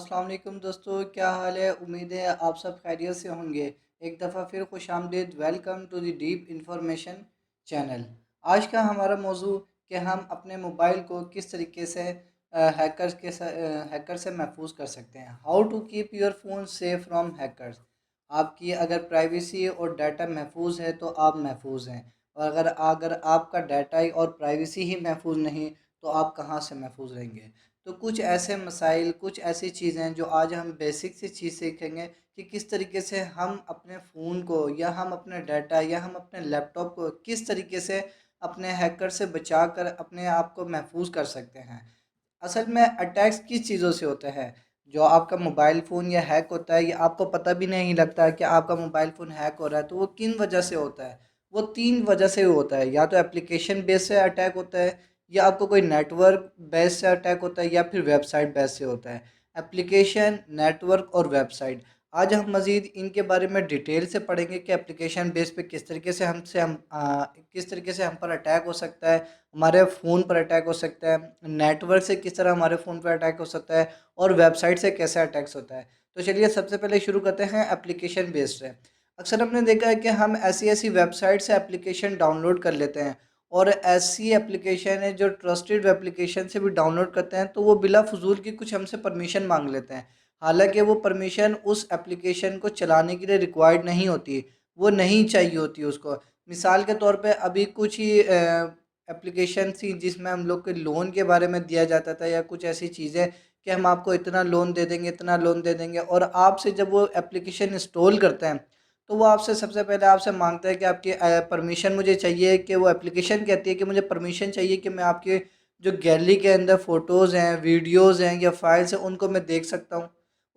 अस्सलाम वालेकुम दोस्तों, क्या हाल है। उम्मीद है आप सब खैरियत से होंगे। एक दफ़ा फिर खुशामदीद। Welcome to the deep information channel. आज का हमारा मौजू कि हम अपने मोबाइल को किस तरीके से हैकर से महफूज कर सकते हैं। How to keep your phone safe from hackers. आपकी अगर प्राइवेसी और डाटा महफूज है तो आप महफूज हैं, और अगर अगर आपका डाटा ही और प्राइवेसी ही महफूज नहीं तो आप कहाँ से महफूज रहेंगे। तो कुछ ऐसे मसाइल, कुछ ऐसी चीज़ें हैं जो आज हम बेसिक सी चीज़ सीखेंगे कि किस तरीके से हम अपने फ़ोन को या हम अपने डाटा या हम अपने लैपटॉप को किस तरीके से अपने हैकर से बचा कर अपने आप को महफूज कर सकते हैं। असल में अटैक्स किस चीज़ों से होते हैं। जो आपका मोबाइल फ़ोन या हैक होता है, ये आपको पता भी नहीं लगता कि आपका मोबाइल फ़ोन हैक हो रहा है, तो वो किन वजह से होता है। वो तीन वजह से होता है, या तो एप्लीकेशन बेस से अटैक होता है, या आपको कोई नेटवर्क बेस से अटैक होता है, या फिर वेबसाइट बेस से होता है। एप्लीकेशन, नेटवर्क और वेबसाइट। आज हम मज़ीद इनके बारे में डिटेल से पढ़ेंगे कि एप्लीकेशन बेस पे किस तरीके से किस तरीके से हम पर अटैक हो सकता है, हमारे फ़ोन पर अटैक हो सकता है, नेटवर्क से किस तरह हमारे फ़ोन पर अटैक हो सकता है, और वेबसाइट से कैसे अटैक्स होता है। तो चलिए सबसे पहले शुरू करते हैं एप्लीकेशन बेस्ड से। अक्सर हमने देखा है कि हम ऐसी ऐसी वेबसाइट से एप्लीकेशन डाउनलोड कर लेते हैं, और ऐसी एप्लीकेशन है जो ट्रस्टेड एप्लीकेशन से भी डाउनलोड करते हैं, तो वो बिला फजूल की कुछ हमसे परमिशन मांग लेते हैं। हालांकि वो परमिशन उस एप्लीकेशन को चलाने के लिए रिक्वायर्ड नहीं होती, वो नहीं चाहिए होती उसको। मिसाल के तौर पे अभी कुछ ही एप्लीकेशन थी जिसमें हम लोग के लोन के बारे में दिया जाता था, या कुछ ऐसी चीज़ें कि हम आपको इतना लोन दे देंगे, इतना लोन दे देंगे, और आपसे जब वो एप्लीकेशन इंस्टॉल करते हैं तो वो आपसे सबसे पहले आपसे मांगता है कि आपकी परमिशन मुझे चाहिए, कि वो एप्लीकेशन कहती है कि मुझे परमिशन चाहिए कि मैं आपके जो गैलरी के अंदर फ़ोटोज़ हैं, वीडियोज़ हैं या फाइल्स हैं, उनको मैं देख सकता हूँ।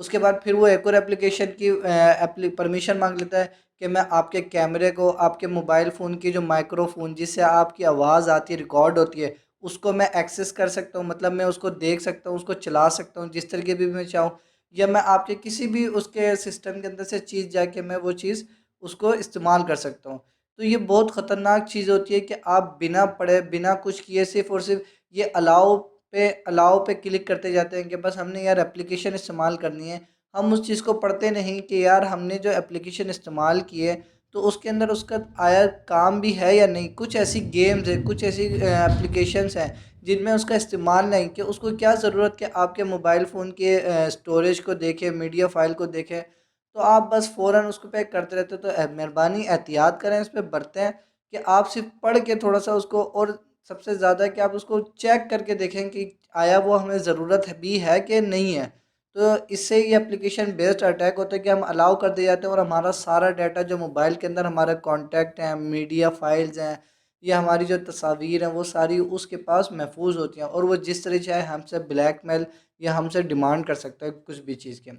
उसके बाद फिर वो एक और एप्लीकेशन की परमिशन मांग लेता है कि मैं आपके कैमरे को, आपके मोबाइल फ़ोन की जो माइक्रोफ़ोन जिससे आपकी आवाज़ आती है, रिकॉर्ड होती है, उसको मैं एक्सेस कर सकता हूँ, मतलब मैं उसको देख सकता हूँ, उसको चला सकता हूँ जिस तरीके भी मैं चाहूँ। या मैं आपके किसी भी उसके सिस्टम के अंदर से चीज़ जाके मैं वो चीज़ उसको इस्तेमाल कर सकता हूँ। तो ये बहुत ख़तरनाक चीज़ होती है कि आप बिना पढ़े, बिना कुछ किए सिर्फ़ और सिर्फ़ ये अलाउ पे क्लिक करते जाते हैं कि बस हमने यार एप्लीकेशन इस्तेमाल करनी है। हम उस चीज़ को पढ़ते नहीं कि यार हमने जो एप्लीकेशन इस्तेमाल की है तो उसके अंदर उसका आया काम भी है या नहीं। कुछ ऐसी गेम्स हैं, कुछ ऐसी एप्लीकेशंस हैं जिनमें उसका इस्तेमाल नहीं, कि उसको क्या ज़रूरत कि आपके मोबाइल फ़ोन के स्टोरेज को देखें, मीडिया फ़ाइल को देखें। तो आप बस फ़ौरन उसको पे करते रहते हो। तो मेहरबानी एहतियात करें, इस पे बरतें कि आप सिर्फ़ पढ़ के थोड़ा-सा उसको, और सबसे ज़्यादा कि आप उसको चेक करके देखें कि आया वो हमें ज़रूरत भी है कि नहीं है। तो इससे ये एप्लीकेशन बेस्ड अटैक होता है कि हम अलाउ कर दिए जाते हैं, और हमारा सारा डाटा जो मोबाइल के अंदर हमारे कॉन्टैक्ट हैं, मीडिया फाइल्स हैं, या हमारी जो तस्वीर हैं, वो सारी उसके पास महफूज होती हैं, और वो जिस तरह चाहे हमसे ब्लैकमेल या हमसे डिमांड कर सकता है कुछ भी चीज़ के।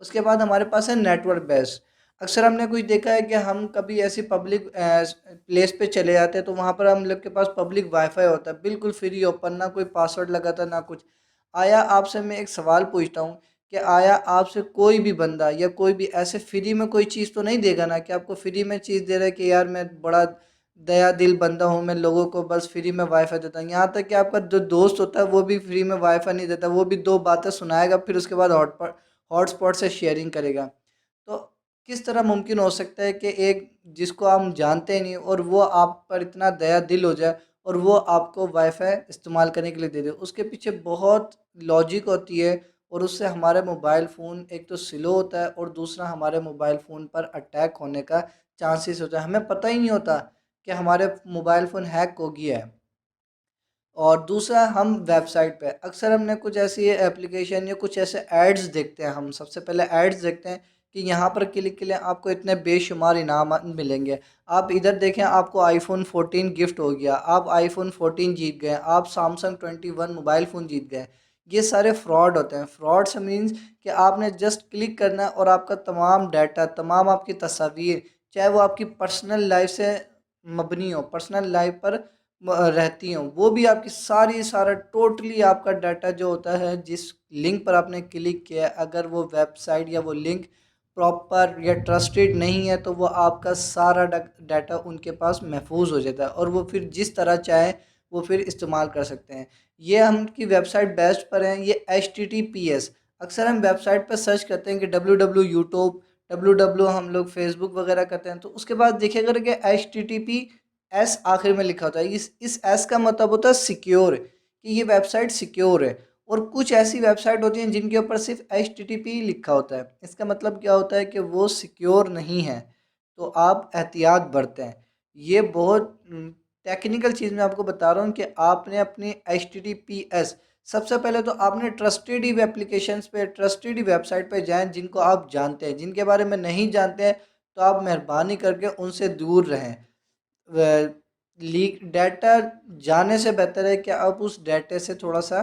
उसके बाद हमारे पास है नेटवर्क बेस्ड। अक्सर हमने कुछ देखा है कि हम कभी ऐसी पब्लिक प्लेस पे चले जाते हैं, तो वहाँ पर हम लोग के पास पब्लिक वाईफाई होता है, बिल्कुल फ्री ओपन, ना कोई पासवर्ड लगा था ना कुछ। आया आपसे मैं एक सवाल पूछता हूँ कि आया आपसे कोई भी बंदा या कोई भी ऐसे फ्री में कोई चीज़ तो नहीं देगा ना, कि आपको फ्री में चीज़ दे रहा है कि यार मैं बड़ा दया दिल बंदा हूँ, मैं लोगों को बस फ्री में वाईफाई देता हूँ। यहाँ तक कि आपका जो दोस्त होता है वो भी फ्री में वाईफाई नहीं देता, वो भी दो बातें सुनाएगा, फिर उसके बाद हॉटस्पॉट से शेयरिंग करेगा। तो किस तरह मुमकिन हो सकता है कि एक जिसको हम जानते नहीं और वो आप पर इतना दया दिल हो जाए, और वो आपको वाईफाई इस्तेमाल करने के लिए दे दे। उसके पीछे बहुत लॉजिक होती है, और उससे हमारे मोबाइल फ़ोन एक तो स्लो होता है, और दूसरा हमारे मोबाइल फ़ोन पर अटैक होने का चांसेस होता है। हमें पता ही नहीं होता कि हमारे मोबाइल फ़ोन हैक हो गया है। और दूसरा, हम वेबसाइट पे अक्सर हमने कुछ ऐसी एप्लीकेशन या कुछ ऐसे एड्स देखते हैं। हम सबसे पहले एड्स देखते हैं कि यहाँ पर क्लिक के लिए आपको इतने बेशुमार इनाम मिलेंगे। आप इधर देखें, आपको आईफोन 14 गिफ्ट हो गया, आप आईफोन 14 जीत गए, आप सैमसंग 21 मोबाइल फ़ोन जीत गए। ये सारे फ्रॉड होते हैं। फ्रॉड से मीन्स कि आपने जस्ट क्लिक करना है, और आपका तमाम डाटा, तमाम आपकी तस्वीर, चाहे वो आपकी पर्सनल लाइफ से मबनी हो, पर्सनल लाइफ पर रहती हों, वो भी आपकी सारी सारा टोटली आपका डाटा जो होता है, जिस लिंक पर आपने क्लिक किया है, अगर वो वेबसाइट या वो लिंक प्रॉपर या ट्रस्टेड नहीं है, तो वो आपका सारा डाटा उनके पास महफूज हो जाता है, और वो फिर जिस तरह चाहे वो फिर इस्तेमाल कर सकते हैं। ये हम की वेबसाइट बेस्ट पर हैं। ये HTTPS, अक्सर हम वेबसाइट पर सर्च करते हैं कि W W YouTube, W W हम लोग फेसबुक वगैरह करते हैं, तो उसके बाद देखिए अगर कि H T T P S आखिर में लिखा होता है, इस एस का मतलब होता है सिक्योर, कि ये वेबसाइट सिक्योर है। और कुछ ऐसी वेबसाइट होती हैं जिनके ऊपर सिर्फ एच टी टी पी लिखा होता है, इसका मतलब क्या होता है कि वो सिक्योर नहीं है। तो आप एहतियात बरतें। ये बहुत टेक्निकल चीज़ मैं आपको बता रहा हूँ कि आपने अपनी H T T P S, सबसे पहले तो आपने ट्रस्टेड ही एप्लीकेशंस पे, ट्रस्टेड ही वेबसाइट पे जाएं जिनको आप जानते हैं। जिनके बारे में नहीं जानते हैं तो आप मेहरबानी करके उनसे दूर रहें। लीक डाटा जाने से बेहतर है कि आप उस डाटे से थोड़ा सा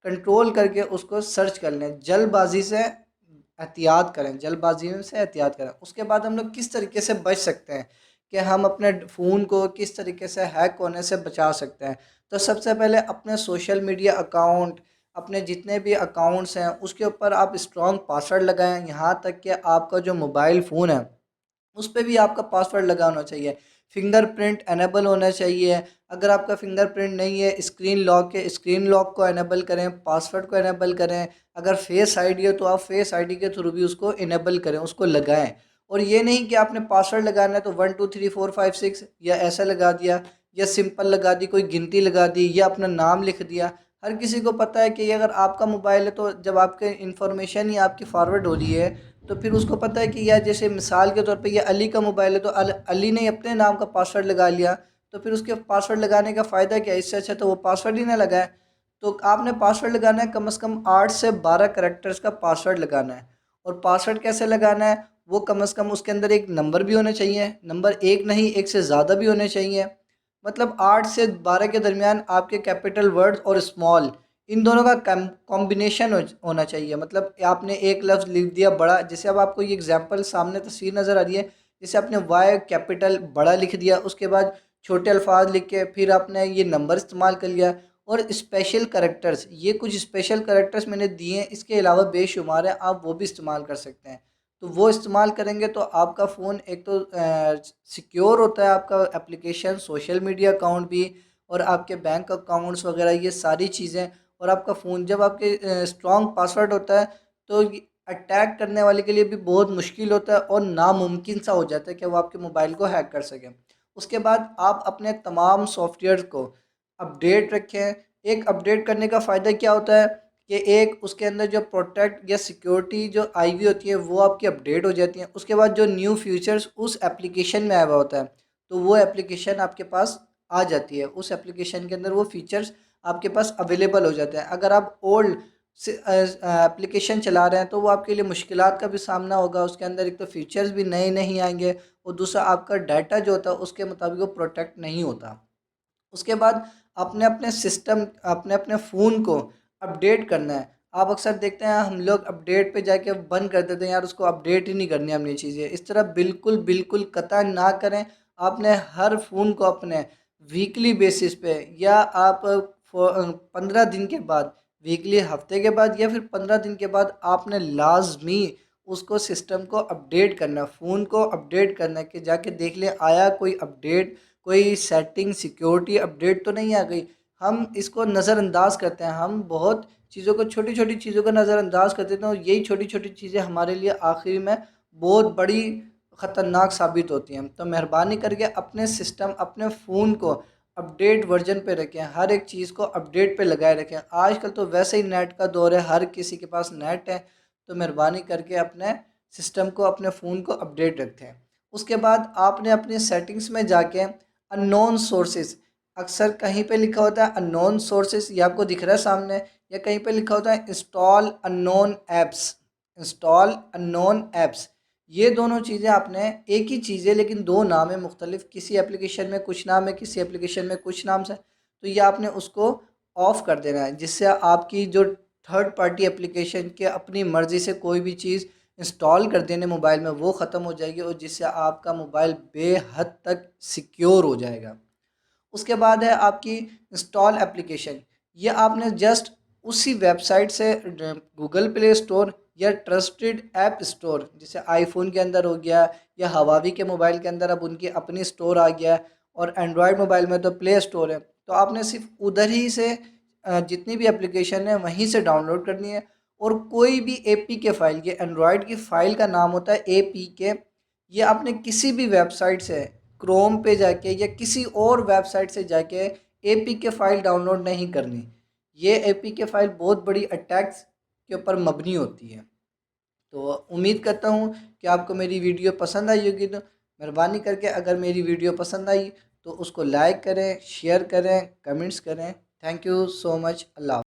कंट्रोल करके उसको सर्च कर लें। जल्दबाजी से एहतियात करें, जल्दबाजी में से एहतियात करें। उसके बाद हम लोग किस तरीके से बच सकते हैं कि हम अपने फ़ोन को किस तरीके से हैक होने से बचा सकते हैं। तो सबसे पहले अपने सोशल मीडिया अकाउंट, अपने जितने भी अकाउंट्स हैं उसके ऊपर आप स्ट्रॉन्ग पासवर्ड लगाएं। यहाँ तक कि आपका जो मोबाइल फ़ोन है उस पे भी आपका पासवर्ड लगा होना चाहिए। फिंगरप्रिंट एनेबल होना चाहिए। अगर आपका फिंगरप्रिंट नहीं है, स्क्रीन लॉक है, स्क्रीन लॉक को एनेबल करें, पासवर्ड को एनेबल करें। अगर फेस आईडी है तो आप फेस आईडी के थ्रू भी उसको इनेबल करें, उसको लगाएं। और ये नहीं कि आपने पासवर्ड लगाना है तो 1 2 3 4 5 6 या ऐसा लगा दिया, या सिंपल लगा दी, कोई गिनती लगा दी, या अपना नाम लिख दिया। हर किसी को पता है कि ये अगर आपका मोबाइल है तो जब आपके इंफॉर्मेशन ही आपकी फॉरवर्ड हो रही है तो फिर उसको पता है कि यार जैसे मिसाल के तौर पे ये अली का मोबाइल है तो अली ने अपने नाम का पासवर्ड लगा लिया, तो फिर उसके पासवर्ड लगाने का फ़ायदा क्या है? इससे अच्छा तो वो पासवर्ड ही ना लगाए। तो आपने पासवर्ड लगाना है कम से कम 8 से 12 करेक्टर्स का पासवर्ड लगाना है। और पासवर्ड कैसे लगाना है? वो कम से कम उसके अंदर एक नंबर भी होने चाहिए, नंबर एक नहीं एक से ज़्यादा भी होने चाहिए। मतलब 8 से 12 के दरमियान आपके कैपिटल वर्ड और स्मॉल, इन दोनों का कॉम्बिनेशन होना चाहिए। मतलब आपने एक लफ्ज़ लिख दिया बड़ा, जैसे अब आपको ये एग्जांपल सामने तस्वीर नज़र आ रही है, जैसे आपने वाई कैपिटल बड़ा लिख दिया, उसके बाद छोटे अल्फाज लिख के फिर आपने ये नंबर इस्तेमाल कर लिया। और स्पेशल करेक्टर्स, ये कुछ स्पेशल करेक्टर्स मैंने दिए हैं, इसके अलावा बेशुमार हैं, आप वो भी इस्तेमाल कर सकते हैं। तो वो इस्तेमाल करेंगे तो आपका फ़ोन एक तो सिक्योर होता है, आपका एप्लीकेशन, सोशल मीडिया अकाउंट भी, और आपके बैंक अकाउंट्स वगैरह, ये सारी चीज़ें। और आपका फ़ोन जब आपके स्ट्रॉन्ग पासवर्ड होता है तो अटैक करने वाले के लिए भी बहुत मुश्किल होता है और नामुमकिन सा हो जाता है कि वो आपके मोबाइल को हैक कर सकें। उसके बाद आप अपने तमाम सॉफ्टवेयर को अपडेट रखें। एक अपडेट करने का फ़ायदा क्या होता है कि एक उसके अंदर जो प्रोटेक्ट या सिक्योरिटी जो आई हुई होती है वो आपकी अपडेट हो जाती है। उसके बाद जो न्यू फीचर्स उस एप्लीकेशन में आया हुआ होता है तो वो एप्लीकेशन आपके पास आ जाती है, उस एप्लीकेशन के अंदर वो फीचर्स आपके पास अवेलेबल हो जाते हैं। अगर आप ओल्ड एप्लीकेशन चला रहे हैं तो वो आपके लिए मुश्किलात का भी सामना होगा। उसके अंदर एक तो फीचर्स भी नए नहीं आएंगे, और दूसरा आपका डाटा जो होता है उसके मुताबिक वो प्रोटेक्ट नहीं होता। उसके बाद अपने अपने सिस्टम, अपने अपने फ़ोन को अपडेट करना है। आप अक्सर देखते हैं हम लोग अपडेट पे जाके बंद कर देते हैं, यार उसको अपडेट ही नहीं करनी हमने चीज़ें। इस तरह बिल्कुल बिल्कुल कतई ना करें। आपने हर फ़ोन को अपने वीकली बेसिस पे, या आप 15 दिन के बाद, वीकली हफ्ते के बाद, या फिर 15 दिन के बाद आपने लाजमी उसको सिस्टम को अपडेट करना है, फ़ोन को अपडेट करना है कि जाके देख लें आया कोई अपडेट, कोई सेटिंग सिक्योरिटी अपडेट तो नहीं आ गई। हम इसको नज़रअंदाज करते हैं, हम बहुत चीज़ों को, छोटी छोटी चीज़ों को नज़रअंदाज कर देते हैं, और यही छोटी छोटी चीज़ें हमारे लिए आखिर में बहुत बड़ी ख़तरनाक साबित होती हैं। तो मेहरबानी करके अपने सिस्टम, अपने फ़ोन को अपडेट वर्जन पे रखें, हर एक चीज़ को अपडेट पे लगाए रखें। आजकल तो वैसे ही नेट का दौर है, हर किसी के पास नेट है। तो मेहरबानी करके अपने सिस्टम को, अपने फ़ोन को अपडेट रखें। उसके बाद आपने अपनी सेटिंग्स में जाके अननोन सोर्सेज, अक्सर कहीं पे लिखा होता है अननोन सोर्सेज, ये आपको दिख रहा है सामने, या कहीं पे लिखा होता है install unknown apps, install unknown apps. ये दोनों चीज़ें आपने, एक ही चीज़ है लेकिन दो नाम है मुख्तलिफ, किसी एप्लीकेशन में कुछ नाम है, किसी एप्लीकेशन में कुछ नाम से, तो ये आपने उसको ऑफ़ कर देना है, जिससे आपकी जो थर्ड पार्टी एप्लीकेशन के अपनी मर्ज़ी से कोई भी चीज़ इंस्टॉल कर देने मोबाइल में वो ख़त्म हो जाएगी, और जिससे आपका मोबाइल बेहद तक सिक्योर हो जाएगा। उसके बाद है आपकी इंस्टॉल एप्लीकेशन। ये आपने जस्ट उसी वेबसाइट से गूगल प्ले स्टोर या ट्रस्टेड ऐप स्टोर, जैसे आईफोन के अंदर हो गया, या हवावी के मोबाइल के अंदर अब उनकी अपनी स्टोर आ गया है, और एंड्रॉयड मोबाइल में तो प्ले स्टोर है। तो आपने सिर्फ उधर ही से जितनी भी एप्लीकेशन है वहीं से डाउनलोड करनी है। और कोई भी APK फ़ाइल, ये एंड्रॉयड की फ़ाइल का नाम होता है APK। ये आपने किसी भी वेबसाइट से, क्रोम पे जाके या किसी और वेबसाइट से जाके APK फ़ाइल डाउनलोड नहीं करनी। ये APK फ़ाइल बहुत बड़ी अटैक्स के ऊपर मबनी होती है। तो उम्मीद करता हूँ कि आपको मेरी वीडियो पसंद आई होगी। तो मेहरबानी करके अगर मेरी वीडियो पसंद आई तो उसको लाइक करें, शेयर करें, कमेंट्स करें। Thank you so much. Allah.